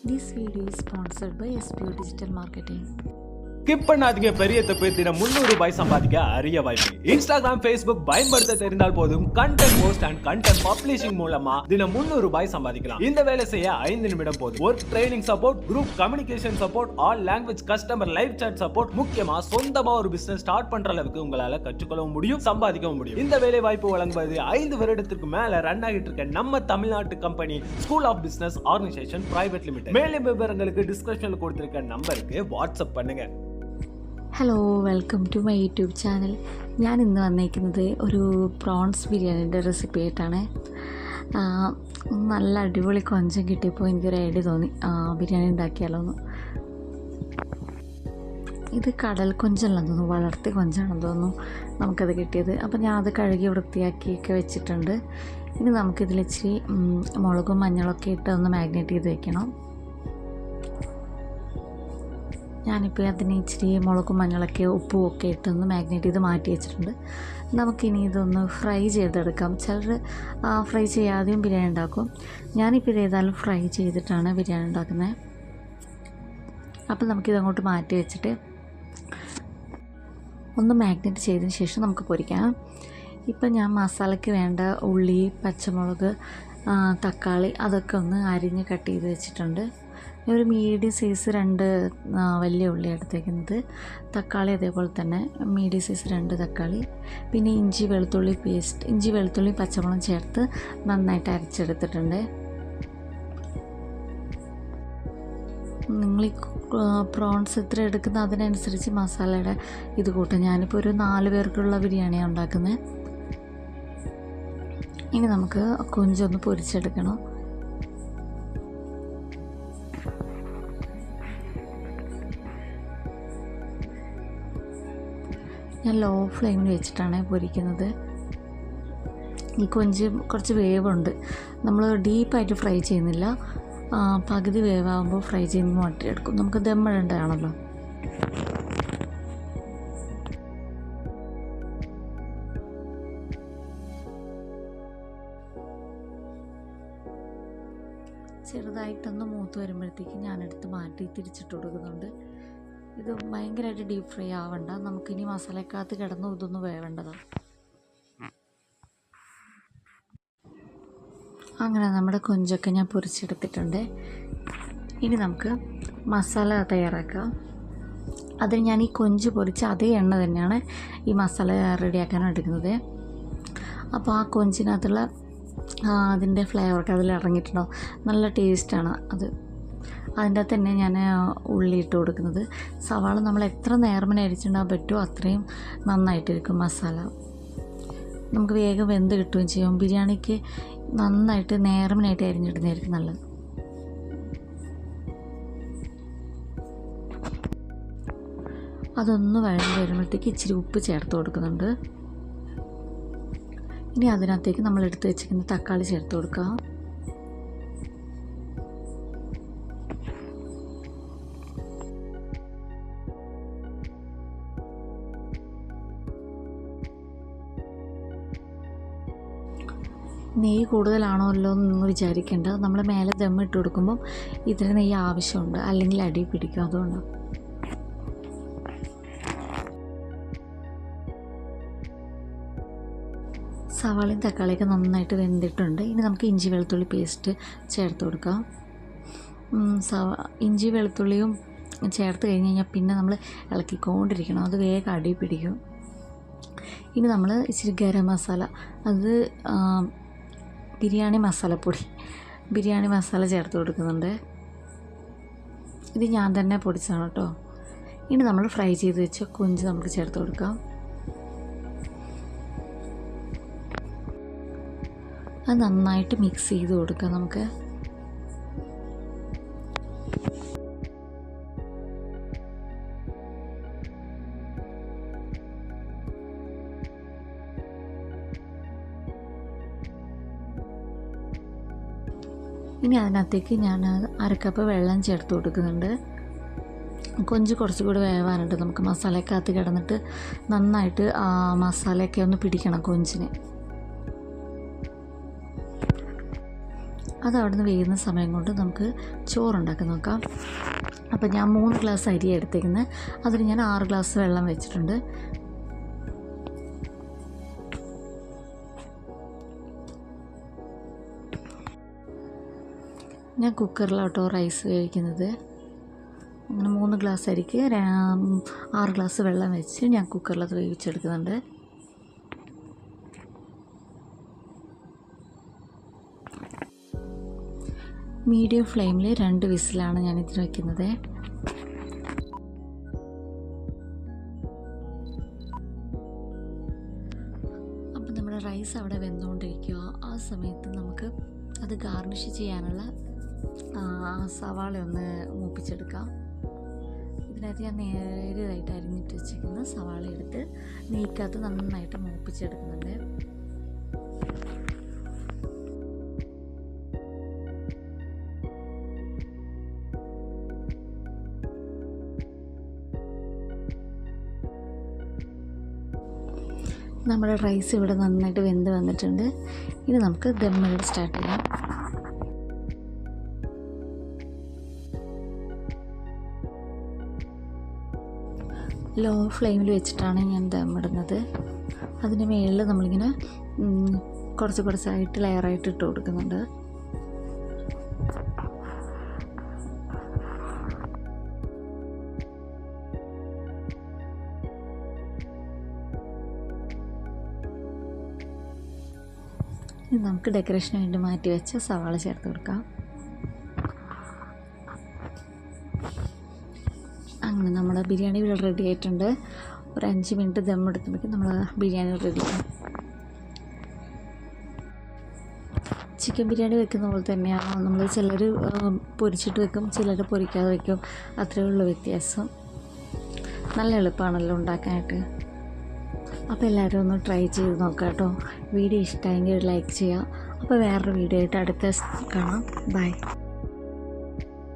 This video is sponsored by SPO Digital Marketing. Skip பண்ணாதீங்க, பெரிய தப்பு. தினம் 300 ரூபாய் சம்பாதிக்க அரிய வாய்ப்பு. இன்ஸ்டாகிராம், ஃபேஸ்புக் பயன்படுத்த தெரிந்தால் போதும் content post and content publishing மூலமா தினம் 300 ரூபாய் சம்பாதிக்கலாம். இந்த வேலை செய்ய 5 நிமிடம் போதும். Work training support, group communication support, all language customer live chat support, முக்கியமா சொந்தமா ஒரு பிசினஸ் ஸ்டார்ட் பண்ற அளவுக்கு உங்களால கற்றுக்கொள்ளவும் முடியும், சம்பாதிக்கவும் முடியும். இந்த வேலை வாய்ப்பு வழங்குவது 5 வருடத்திற்கு மேல ரன் ஆகிட்டு இருக்க நம்ம தமிழ்நாட்டு company school of business organisation private limited. மேலும் விவரங்களுக்கு டிஸ்கிரிப்ஷன்ல கொடுத்திருக்க நம்பருக்கு வாட்ஸ்அப் பண்ணுங்க. Hello, welcome to my YouTube channel. ഞാൻ ഇന്ന് വന്നിരിക്കുന്നത് ഒരു പ്രോൺസ് ബിരിയാണിയുടെ റെസിപ്പി ആയിട്ടാണ്. നല്ല അടിപൊളി കൊഞ്ചം കിട്ടിയപ്പോൾ എനിക്കൊരു ഐഡിയ തോന്നി ബിരിയാണി ഉണ്ടാക്കിയാലോന്ന്. ഇത് കടൽ കൊഞ്ചല്ലെന്ന് തോന്നുന്നു, വളർത്തി കൊഞ്ചാണെന്ന് തോന്നുന്നു നമുക്കത് കിട്ടിയത്. അപ്പോൾ ഞാൻ അത് കഴുകി വൃത്തിയാക്കിയൊക്കെ വെച്ചിട്ടുണ്ട്. ഇനി നമുക്കിതിൽ ഇച്ചിരി മുളകും മഞ്ഞളൊക്കെ ഇട്ട് ഒന്ന് മാഗ്നേറ്റ് ചെയ്ത് വെക്കണം. ഞാനിപ്പോൾ അതിന് ഇച്ചിരി മുളകും മഞ്ഞളൊക്കെ ഉപ്പും ഒക്കെ ഇട്ടൊന്ന് മാഗ്നേറ്റ് ചെയ്ത് മാറ്റി വെച്ചിട്ടുണ്ട്. നമുക്കിനി ഇതൊന്ന് ഫ്രൈ ചെയ്തെടുക്കാം. ചിലർ ഫ്രൈ ചെയ്യാതെയും ബിരിയാണി ഉണ്ടാക്കും. ഞാനിപ്പോൾ ഏതായാലും ഫ്രൈ ചെയ്തിട്ടാണ് ബിരിയാണി ഉണ്ടാക്കുന്നത്. അപ്പോൾ നമുക്കിതങ്ങോട്ട് മാറ്റി വെച്ചിട്ട് ഒന്ന് മാഗ്നേറ്റ് ചെയ്തതിന് ശേഷം നമുക്ക് പൊരിക്കാം. ഇപ്പം ഞാൻ മസാലയ്ക്ക് വേണ്ട ഉള്ളി, പച്ചമുളക്, തക്കാളി അതൊക്കെ ഒന്ന് അരിഞ്ഞ് കട്ട് ചെയ്ത് വെച്ചിട്ടുണ്ട്. ഒരു മീഡിയം സൈസ് 2 വലിയ ഉള്ളി എടുത്തേക്കുന്നത്. തക്കാളി അതേപോലെ തന്നെ മീഡിയം സൈസ് 2 തക്കാളി. പിന്നെ ഇഞ്ചി വെളുത്തുള്ളി പേസ്റ്റ്, ഇഞ്ചി വെളുത്തുള്ളി പച്ചമുളകും ചേർത്ത് നന്നായിട്ട് അരച്ചെടുത്തിട്ടുണ്ട്. നിങ്ങൾ ഈ പ്രോൺസ് എത്ര എടുക്കുന്ന അതിനനുസരിച്ച് മസാലയുടെ ഇത് കൂട്ടും. ഞാനിപ്പോൾ ഒരു 4 പേർക്കുള്ള ബിരിയാണിയാണ് ഉണ്ടാക്കുന്നത്. ഇനി നമുക്ക് കൊഞ്ചൊന്ന് പൊരിച്ചെടുക്കണം. ഞാൻ ലോ ഫ്ലെയിമിൽ വെച്ചിട്ടാണ് പൊരിക്കുന്നത്. ഈ കൊഞ്ച് കുറച്ച് വേവുണ്ട്. നമ്മൾ ഡീപ്പായിട്ട് ഫ്രൈ ചെയ്യുന്നില്ല, പകുതി വേവാകുമ്പോൾ ഫ്രൈ ചെയ്യുമ്പോൾ മാറ്റിയെടുക്കും. നമുക്ക് ദമ്മിടേണ്ടതാണല്ലോ. ചെറുതായിട്ടൊന്ന് മൂത്ത് വരുമ്പോഴത്തേക്ക് ഞാനെടുത്ത് മാറ്റി തിരിച്ചിട്ട് കൊടുക്കുന്നുണ്ട്. ഇത് ഭയങ്കരമായിട്ട് ഡീപ്പ് ഫ്രൈ ആവണ്ട, നമുക്കിനി മസാലക്കകത്ത് കിടന്ന് ഇതൊന്ന് വേവേണ്ടതാണ്. അങ്ങനെ നമ്മുടെ കൊഞ്ചൊക്കെ ഞാൻ പൊരിച്ചെടുത്തിട്ടുണ്ട്. ഇനി നമുക്ക് മസാല തയ്യാറാക്കാം. അതിന് ഞാൻ ഈ കൊഞ്ച് പൊരിച്ച അതേ എണ്ണ തന്നെയാണ് ഈ മസാല റെഡിയാക്കാൻ എടുക്കുന്നത്. അപ്പോൾ ആ കൊഞ്ചിനകത്തുള്ള അതിൻ്റെ ഫ്ലേവറൊക്കെ അതിൽ ഇറങ്ങിയിട്ടുണ്ടാവും. നല്ല ടേസ്റ്റാണ് അത്. അതിൻ്റെ അകത്ത് തന്നെ ഞാൻ ഉള്ളി ഇട്ട് കൊടുക്കുന്നത്. സവാള നമ്മൾ എത്ര നേർമനെ അരിച്ചിട്ടുണ്ടാകാൻ പറ്റുമോ അത്രയും നന്നായിട്ടിരിക്കും മസാല. നമുക്ക് വേഗം വെന്ത് കിട്ടുകയും ചെയ്യും. ബിരിയാണിക്ക് നന്നായിട്ട് നേർമനായിട്ട് അരിഞ്ഞിടുന്നതായിരിക്കും നല്ലത്. അതൊന്ന് വഴഞ്ഞ് വരുമ്പോഴത്തേക്ക് ഇച്ചിരി ഉപ്പ് ചേർത്ത് കൊടുക്കുന്നുണ്ട്. ഇനി അതിനകത്തേക്ക് നമ്മൾ എടുത്ത് വെച്ചിരിക്കുന്ന തക്കാളി ചേർത്ത് കൊടുക്കാം. നെയ്യ് കൂടുതലാണല്ലോ എന്ന് വിചാരിക്കേണ്ട. നമ്മൾ മേലെ ദമ്മിട്ട് കൊടുക്കുമ്പം ഇതിന് നെയ്യ് ആവശ്യമുണ്ട്, അല്ലെങ്കിൽ അടി പിടിക്കും. അതുകൊണ്ട് സവാളയും തക്കാളിയൊക്കെ നന്നായിട്ട് വെന്തിട്ടുണ്ട്. ഇനി നമുക്ക് ഇഞ്ചി വെളുത്തുള്ളി പേസ്റ്റ് ചേർത്ത് കൊടുക്കാം. ഇഞ്ചി വെളുത്തുള്ളിയും ചേർത്ത് കഴിഞ്ഞ് കഴിഞ്ഞാൽ പിന്നെ നമ്മൾ ഇളക്കിക്കൊണ്ടിരിക്കണം, അത് വേഗം അടി പിടിക്കും. ഇനി നമ്മൾ ഇച്ചിരി ഗരം മസാല, അത് ബിരിയാണി മസാലപ്പൊടി, ബിരിയാണി മസാല ചേർത്ത് കൊടുക്കുന്നുണ്ട്. ഇത് ഞാൻ തന്നെ പൊടിച്ചതാണ് കേട്ടോ. ഇനി നമ്മൾ ഫ്രൈ ചെയ്ത് വെച്ച കൊഞ്ച് നമുക്ക് ചേർത്ത് കൊടുക്കാം. അത് നന്നായിട്ട് മിക്സ് ചെയ്ത് കൊടുക്കാം നമുക്ക്. ഇനി അതിനകത്തേക്ക് ഞാൻ 1/2 കപ്പ് വെള്ളം ചേർത്ത് കൊടുക്കുന്നുണ്ട്. കൊഞ്ച് കുറച്ചുകൂടി വേവാനുണ്ട്. നമുക്ക് മസാലക്കകത്ത് കിടന്നിട്ട് നന്നായിട്ട് മസാലയൊക്കെ ഒന്ന് പിടിക്കണം കൊഞ്ചിന്. അത് അവിടെ നിന്ന് വേകുന്ന സമയം കൊണ്ട് നമുക്ക് ചോറുണ്ടാക്കി നോക്കാം. അപ്പോൾ ഞാൻ 3 ഗ്ലാസ് അരി എടുത്തേക്കുന്നത്. അതിന് ഞാൻ 6 ഗ്ലാസ് വെള്ളം വെച്ചിട്ടുണ്ട്. ഞാൻ കുക്കറിലോട്ടോ റൈസ് വേവിക്കുന്നത്. അങ്ങനെ 3 ഗ്ലാസ് അരിക്ക് 6 ഗ്ലാസ് വെള്ളം വെച്ച് ഞാൻ കുക്കറിലത് വേവിച്ചെടുക്കുന്നുണ്ട്. മീഡിയം ഫ്ലെയിമിൽ 2 വിസിലാണ് ഞാൻ ഇതിന് വയ്ക്കുന്നത്. അപ്പം നമ്മുടെ റൈസ് അവിടെ വെന്തുകൊണ്ടിരിക്കുക. ആ സമയത്ത് നമുക്ക് അത് ഗാർണിഷ് ചെയ്യാനുള്ള സവാള ഒന്ന് മൂപ്പിച്ചെടുക്കാം. ഇതിനകത്ത് ഞാൻ നേരിയതായിട്ട് അരിഞ്ഞിട്ട് വെച്ചിരിക്കുന്ന സവാള എടുത്ത് നെയ്ക്കകത്ത് നന്നായിട്ട് മൂപ്പിച്ചെടുക്കുന്നുണ്ട്. നമ്മുടെ റൈസ് ഇവിടെ നന്നായിട്ട് വെന്ത് വന്നിട്ടുണ്ട്. ഇനി നമുക്ക് ദമ്മിട്ട് സ്റ്റാർട്ട് ചെയ്യാം. ലോ ഫ്ലെയിമിൽ വെച്ചിട്ടാണ് ഞാൻ ദമ്മിടുന്നത്. അതിന് മുകളിൽ നമ്മളിങ്ങനെ കുറച്ച് കുറച്ചായിട്ട് ലെയറായിട്ട് ഇട്ട് കൊടുക്കുന്നുണ്ട്. ഇനി നമുക്ക് ഡെക്കറേഷന് വേണ്ടി മാറ്റി വെച്ച സവാള ചേർത്ത് കൊടുക്കാം. അങ്ങനെ നമ്മുടെ ബിരിയാണി ഇവിടെ റെഡി ആയിട്ടുണ്ട്. ഒരു 5 മിനിറ്റ് ദം എടുക്കുമ്പോഴേക്കും നമ്മൾ ബിരിയാണി റെഡിയാകും. ചിക്കൻ ബിരിയാണി വെക്കുന്ന പോലെ തന്നെയാണ്. നമ്മൾ ചിലർ പൊരിച്ചിട്ട് വെക്കും, ചിലർ പൊരിക്കാതെ വെക്കും. അത്രയേ ഉള്ളൂ വ്യത്യാസം. നല്ല എളുപ്പമാണല്ലോ ഉണ്ടാക്കാനായിട്ട്. അപ്പോൾ എല്ലാവരും ഒന്ന് ട്രൈ ചെയ്ത് നോക്കാം കേട്ടോ. വീഡിയോ ഇഷ്ടമായെങ്കിൽ ലൈക്ക് ചെയ്യുക. അപ്പോൾ വേറൊരു വീഡിയോ ആയിട്ട് അടുത്ത കാണാം. ബൈ.